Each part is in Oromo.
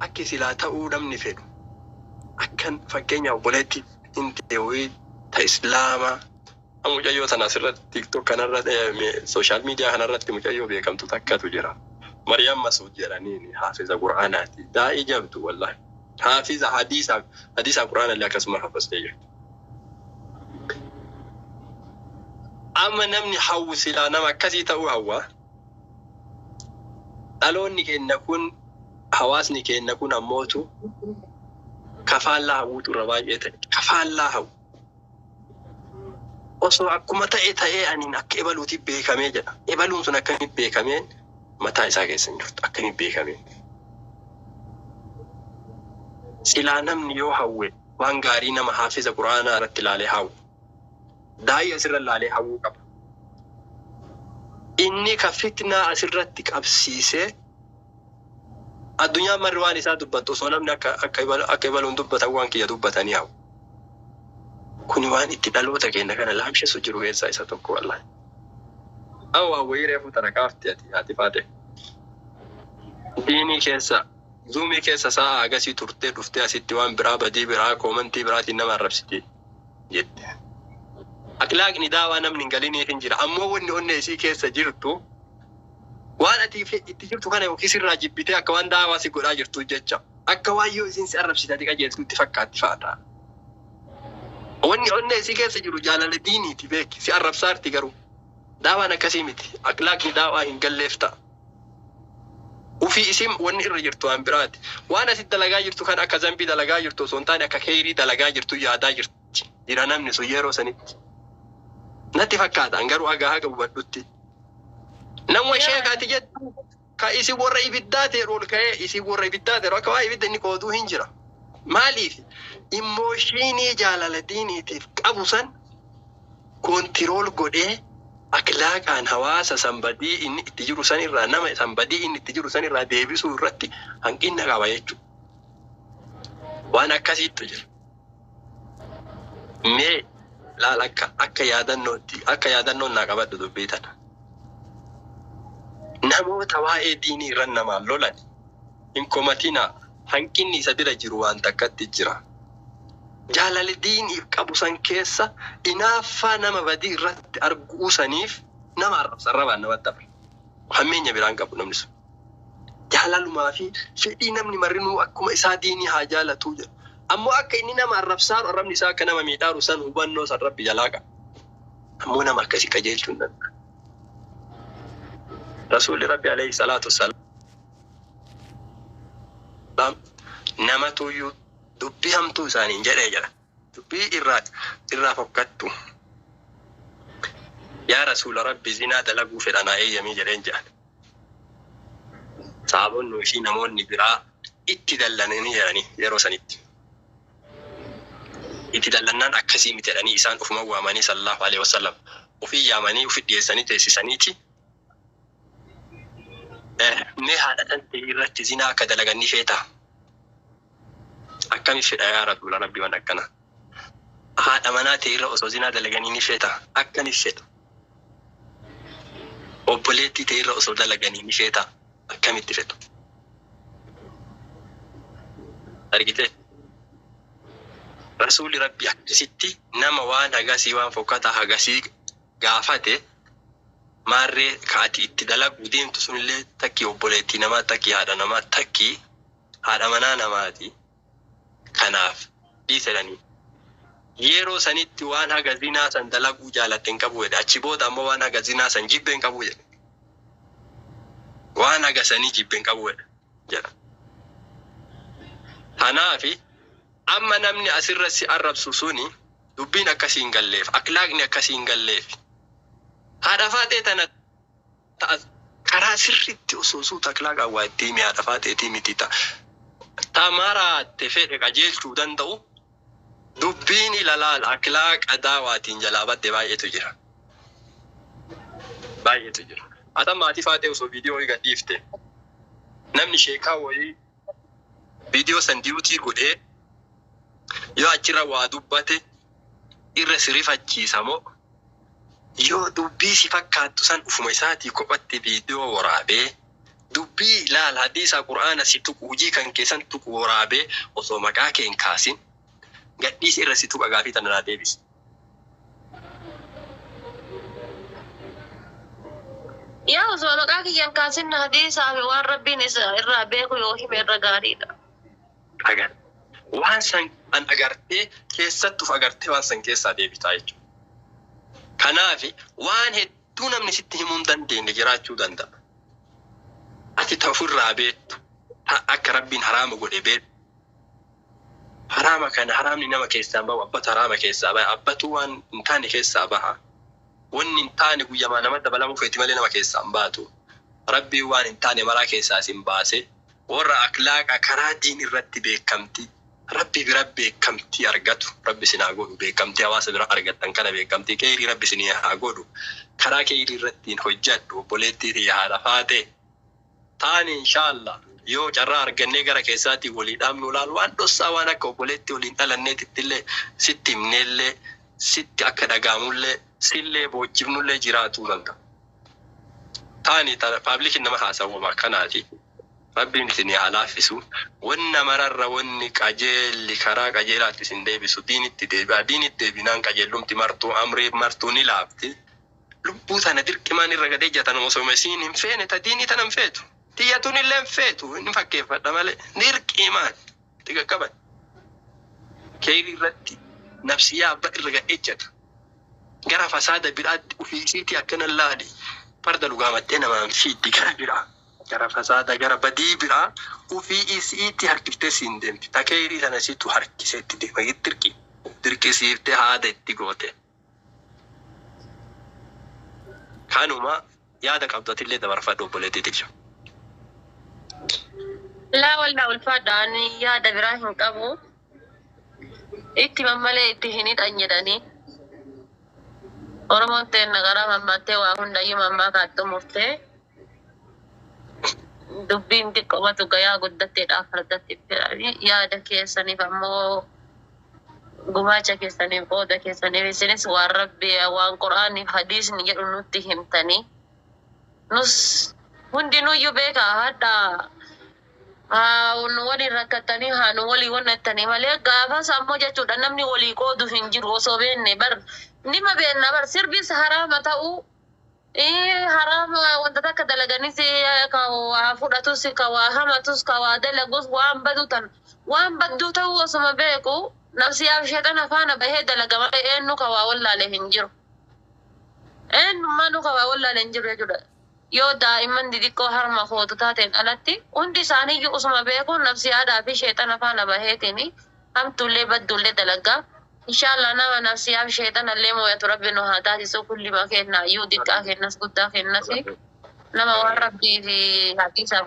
akki silaa ta'uu namni fedhu akkan fakkeenya obboleetti hinteewii ta islaamaa mucayyoo sana asirratti TikTok kanarra social media kanarratti mucayyoo beekamtu takkatu jira. Maryam Masud jedhaniin haafiza Qur'aanaati. Daa'ii jabdu wallahi. Haafiza hadiisa Qur'aanallee akkasuma hafastee jirti. Amma namni hawwu silaa nama akkasii ta'uu hawwa. Dhaloonni keenya kun hawaasni keenya kun ammootu kafaallaa hawwutu irra baay'ee ta'e. Kafaallaa hawwu. Osoo akkuma ta'ee aniin akka ebaluuti beekamee jedha. Ebaluun sun akkamitti beekameen mataa isaa keessa hin jirtu. Akkamitti beekameen. Silaa namni yoo hawwe waan gaarii nama haafiza Qur'aanaa irratti ilaalee hawwu. Daa'ii asirra ilaalee hawwuu qaba. Inni ka fitnaa asirratti qabsiisee addunyaa marri waan isaa dubbatu osoo namni akka ebaluun dubbatan waan kiyya dubbatanii hawwu. Kuni waan itti dhaloota keenya kana laamshisu jiru keessaa isa tokko wallahi. Awwaa wayiree fuutara kaafti ati faate. Diinii keessa zuumii keessa sa'a agasii turtee dhuftee asitti waan biraa badii biraa koomantii biraatiin nama arrabsiti jette. Akhlaaqni daawaa namni hin galiniif hin jira. Ammoo wanni onnee isii keessa jirtu waan ati itti jirtu kana yookiin sirraa jibbitee akka waan daawaa si godhaa jirtu jecha. Akka waan yoo isiin si arrabsitati qajeeltu itti fakkaatti fa'aadha. Wanni onnee isii keessa jiru jaalala diiniiti beeki si arrabsaarti garuu. Daawaan akkasii miti. Akhlaaqni daawaa hin galleef ta'a. Ufii isin wanni irra jirtu waan biraati. Waan asitti dalagaa jirtu kan akka zambii dalagaa jirtu osoo hin taane akka kheyrii dalagaa jirtu yaadaa jirti. Jira namni sun yeroo sanitti. Natti fakkaata garuu haga hubadhutti. Nama sheekaati jettu ka isi warra ibiddaa ta'e ol ka'ee isi warra ibiddaa ta'e akka waa ibidda inni qooduu hin jira. Maaliif? Immooshinii jaalala diiniitiif qabu san kontirool godhee akhlaaqaan hawaasa sanbadii inni itti jiru san irraa nama sanbadii inni itti jiru san irraa deebisuu irratti hanqina qaba jechuudha. Waan akkasiitu jira. Mee laal akka yaadannoon naa qabadhu dubbii tana. Namoota waa'ee diinii irra namaan lolan hin komatina hanqinni isa bira jiru waan takkatti jira. Jaalala diiniif qabu san keessa inaaffaa nama badii irratti arguu saniif nama arrabsarrabaan namatti dabra. Hammeenya biraan qabu namni sun. Jaalalumaa fi fedhii namni marrinuu akkuma isaa diinii haa jaalatuu jedhu. Ammoo akka inni nama arrabsaaru arrabni isaa akka nama miidhaaru san hubannoo san rabbi jalaa qaba. Ammoo nama akkasii qajeelchuu hin danda'u. Rasuulli Rabbi alayhi salaatu wassalaam nama tuyyuu dubbii hamtuu isaaniin jedhee jira. Dubbii irraa fokkattu. Yaa Rasuula Rabbi zinaa dalaguu fedhanaa eeyyamii jedheen jedhan. Saabonni ishii namoonni biraa itti dallananii jedhanii yeroo sanitti. Itti dallannaan akkasii miti jedhanii isaan ufuma waamanii sallallahu alaihi wasallam ofii yaamanii ofii dhiyeessanii teessisaniiti. Mee haadha tantee irratti zinaa akka dalagan ni feetaa? Akkami fedha yaa Rasuula Rabbi waan akkana? Haadha manaa ta'e irra osoo zinaa dalaganii ni feetaa? Akkani fedha. Obboleettii ta'e irra osoo dalaganii ni feetaa? Akkamitti fedha? Argite? Rasuulli Rabbi akkasitti nama waan hagasii waan fokkataa hagasii gaafate maarree kaati itti dalaguu deemtu sunillee takki obboleettii namaa takki haadha namaa takki haadha manaa namaati. Kanaaf dhiisedhanii yeroo sanitti waan haga zinaa san dalaguu jaalatte hin qabu jedhe. Achi booda ammoo waan haga zinaa san jibbe hin qabu jedhe. Waan haga sanii jibbe hin qabu jedha. Kanaafi amma namni asirra si arrabsu suni dubbiin akkasii hin galleef, akhlaaqni akkasii hin galleef. Haadha faatee tana karaa sirriitti osoo suuta akhlaaqaan waa itti himi haadha faateetii miti ta'a. Tamaraatte fedhe qajeelchuu danda'u dubbiin ilalaal akhlaaqa daawaatiin jalaa badde baay'eetu jira. Baay'eetu jira. Ata maatii faatee osoo viidiyoo gadhiifte namni sheekaa wayii viidiyoo san diyuutii godhee yoo achirra waa dubbate irra sirifachiisa moo yoo dubbii si fakkaattu san ufuma isaatii kophatti viidiyoo waraabee dubbii laal hadiisa qur'aana si tuqu hojii kan keessan tuqu waraabee osoo maqaa kee hin kaasin gadhiis irra si tuqa gaafii tanaa deebis. Yaa osoo maqaa kiyyan kaasin hadiisaa fi waan rabbiin isa irraa beeku yoo hime irra gaariidha. Agar waan san an agartee keessattuuf agartee waan san keessaa deebitaa jechuudha. Kanaaf waan hedduu namni sitti himuu hin dandeenye jiraachuu danda'a. Ati ta'ufirraa beektu akka rabbiin haraama godhe beektu. Haraama kana haraamni nama keessaa bahu abbatu haraama keessaa baha abbatu waan hin taane keessaa baha. Wanni hin taane guyyamaa nama dabalamuu feeti malee nama keessaa hin baatu. Rabbiin waan hin taane maraa keessaa sin baase warra akhlaaqa karaa diin irratti beekamti. Rabbi bira beekamtii argatu rabbi sinaa godhu beekamtii hawaasa bira argatan kana beekamtii keerii rabbi sinii haa godhu karaa keerii irratti hojjadhu obboleettii fi haadha faate taani inshallah yoo carraa argannee gara keessaatii walii dhaabnu laal waan dhossaa waan akka obboleettii waliin dhalanneetittillee sitti himneellee sitti akka dhagaamullee sillee boojjifnullee jiraatuu danda'a. Taani paablikiin nama haasawwama kanaati. Rabbiin isin haa laaffisu wanna mararra wanni qajeelli karaa qajeelaatti isin deebisu diinitti deebinaan qajeellumti martuu amrii martuu ni laafti lubbuu tana dirqimaan irra gadee jatan osoo mesiin hin feene ta diinii tana hin feetu tiyyatuun illee hin feetu hin fakkeeffadha malee dirqimaan itti qaqqaban keeyrii irratti nafsiyaa abba irra gadee jata gara fasaada biraatti ufiisiitii akkana laali farda dhugaamattee namaan fiiddi gara biraa. Gara fasaada gara badii biraa ufii isiitti harkiftee siin deemti. Takeerii sana situ harkiseetti deema dirqisiiftee haada itti goote. Kanuma yaada qabdatillee dabarfadhu obboleettiitti jiru. Laa waldaa ulfaadhaan yaada biraa hin qabu. Itti mammalee itti hin hidhan jedhanii. Oromoon teenna garaa mammattee waa hundayyuu mammaa kaattu murtee. Dubbiin xiqqoomatu gayaa guddatteedhaaf fardatti fedhanii yaada keessaniif ammoo gumaacha keessaniif qooda keessaniif isinis waan rabbi waan quraaniif hadiisni jedhu nutti himtanii nus hundinuyyuu beekaa hadda nu waliin rakkatanii haa nu walii wannattanii malee gaafas ammoo jechuudha namni walii qoodu hin jiru osoo beenne bar nima beenna bar sirbis haraama ta'uu haram wanta takka dalaganis ka waa fudhatus ka waa hamatus ka waa dalagus waan badutan waan baddu ta'uu osuma beeku nafsiyaaf sheexana faana bahee dalagama eenyu ka waa wallaale hin jiru eenyummaanu ka waa wallaale hin jiru jechuudha yoo daa'imman xixiqqoo harma footu taateen alatti hundi isaaniiyyuu osuma beeku nafsiyaadhaa fi sheexana faana baheetini hamtullee baddullee dalagaa inshallah nama nafsiyaaf sheexana illee moo'atu rabbi nu haa taasisu kulli ma kenna iyyuu xiqqaa kennas guddaa kennas nama waan rabbii fi hadiisa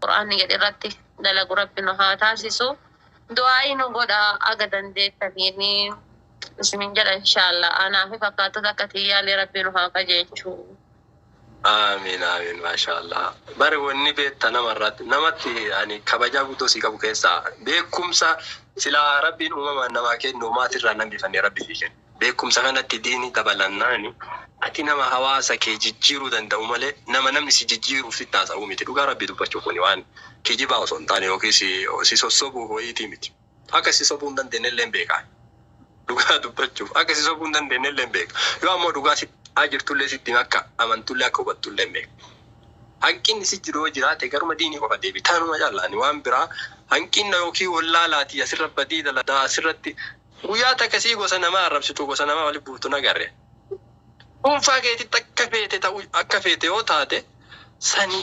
quraanni jedhe irratti dalagu rabbi nu haa taasisu du'aayi nu godha aga dandeettaniini ismin jedha inshallah anaa fi fakkaattota akka tiyyaalee rabbi nu haa qajeelchu. Amiin amiin maashaallah bari wanni beekta namarratti namatti ani kabajaa guutuu si qabu keessaa beekumsa sila rabbiin uumamaan namaa kennu maatirraa nambifannee rabbi fi kennu beekumsa kanatti diini dabalannaani ati nama hawaasa kee jijjiiruu danda'u malee namni si jijjiiruuf si taasa'u miti dhugaa rabbi dubbachuuf kuni waan kijibaa osoo hin taane yookiin si sossobuu ho'iitii miti akka si sobuu hin dandeenye illee hin beekaa dhugaa dubbachuuf akka si sobuu hin dandeenye illee hin beeka yoo ammoo dhugaa si ajirtullee sitti akka amantullee akka hubattullee hin beeku. Hanqinni si jiru jiraate garuma diinii qofa deebi taanuma jallaani waan biraa hanqinna yookiin wallaalaati asirra badii daladaa asirratti guyyaa takkasii gosa namaa arrabsitu gosa namaa waliin buutu nagarre. Dhuunfaa keetitti akka feete yoo taate sani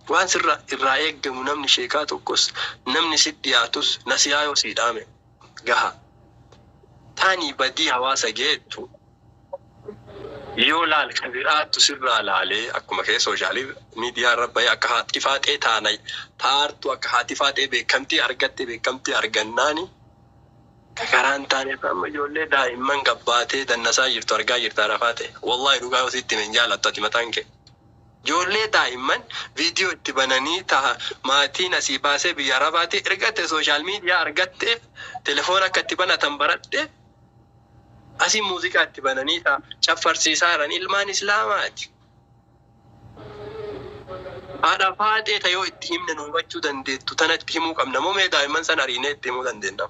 waan sirra irraa eeggamu namni sheekaa tokkos namni si dhiyaatus nasiyaa yoo sii dhaame gaha. Taanii badii hawaasa geettu yoo laal kabiraattu sirraa laalee akkuma kee soshaalii miidiyaa irra bahee akka haati faaxee taanay taartu akka haati faaxee beekamtii argatte beekamtii argannaani karaan taane amma ijoollee daa'imman gabbaatee dannasaa jirtu argaa jirta rafaate wallahi dhugaa wasitti men jaalattu ati mataan kee ijoollee daa'imman viidiyoo itti bananii ta'a maatiin asii baasee biyya rafaate ergatte sooshaal miidiyaa argatte telefoon akka itti banatan baradhe asii muuziqaa itti bananii ta'a caffarsiisaa jiran ilmaan islaamaati. Haadha faatee ta'ee itti himne nu hubachuu dandeettu tanatti himuu qabna moo mee daa'imman sana ariinee itti himuu dandeenya?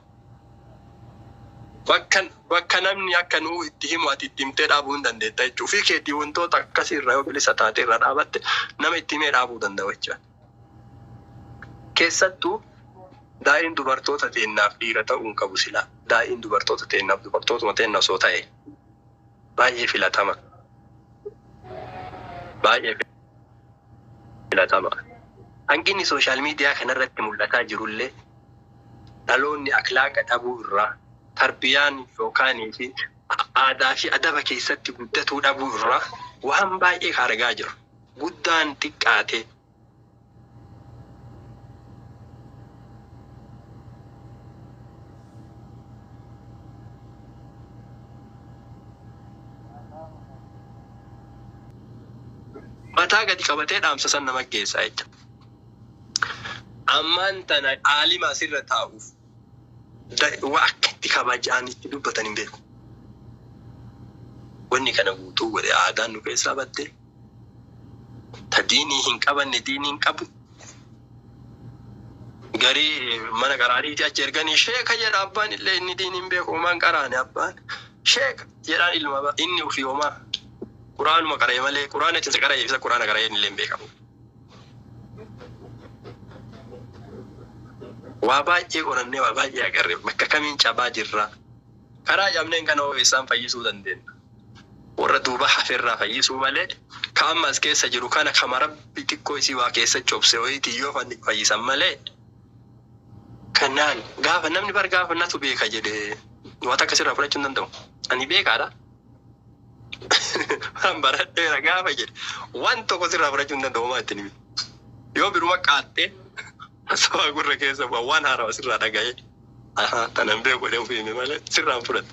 Bakka namni akka nuu itti himu ati itti himtee dhaabuu hin dandeetta jechuudha. Ofii keetii wantoota akkasii irraa yoo bilisa taatee irra dhaabatte nama itti himee dhaabuu danda'a jechuudha. Keessattuu daa'imman dubartoota teennaaf dhiira ta'uu hin qabu sila. Daa'imman dubartoota teennaaf dubartootuma teenna osoo ta'e baay'ee filatama. Baay'ee filatama. Hanqinni sooshaal miidiyaa kanarratti mul'ataa jirullee dhaloonni akhlaaqa dhabuu irraa tarbiyaan yookaan fi aadaa fi adaba keessatti guddatuu dhabuu irraa waan baay'ee argaa jiru. Guddaan xiqqaate. Mataa gadi qabatee dhaamsa san nama geessaa jechuudha. Ammaan tana aalima asirra taa'uuf waa akka itti kabajaan itti dubbatan hin beeku. Wanni kana guutuu godhe aadaan nu keessaa batte. Ta diinii hin qabanne diinii hin qabu. Garii mana qaraariiti achi erganii sheeka jedha abbaan illee inni diinii hin beeku homaan qaraane abbaan. Sheeka jedhaan ilma inni ofii homaa. Quraanuma qara'e malee quraana itti qara'e isa quraana qara'e illee hin beekamu. Waa baay'ee qorannee waa baay'ee agarre bakka kamiin cabaa jirra. Karaa cabneen kana isaan fayyisuu dandeenya. Warra duuba hafeerraa fayyisuu malee ka amma as keessa jiru kana kama rabbi xiqqoo isii waa keessa cobse wayitii yoo fayyisan malee kanaan gaafa namni bar gaafa natu beeka jedhee waan akkasirraa fudhachuu hin danda'u. Ani beekaadha. Baradheera gaafa jedhe waan tokko sirraa fudhachuu hin danda'u maa ittiin himi. Yoo biruma qaattee asawaa gurra keessa bu'aa waan haarawaa sirraa dhaga'ee tanan beeku godhee ofii himi malee sirraan fudhata.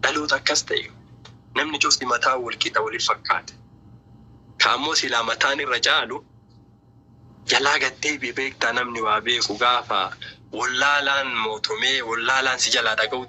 Dhaloota akkas ta'e namni cufti mataa wal qixa waliif fakkaate. Kaammoo silaa mataan irra caalu jalaa gattee beektaa namni waa beeku gaafa wallaalaan mootumee wallaalaan si jalaa dhaga'u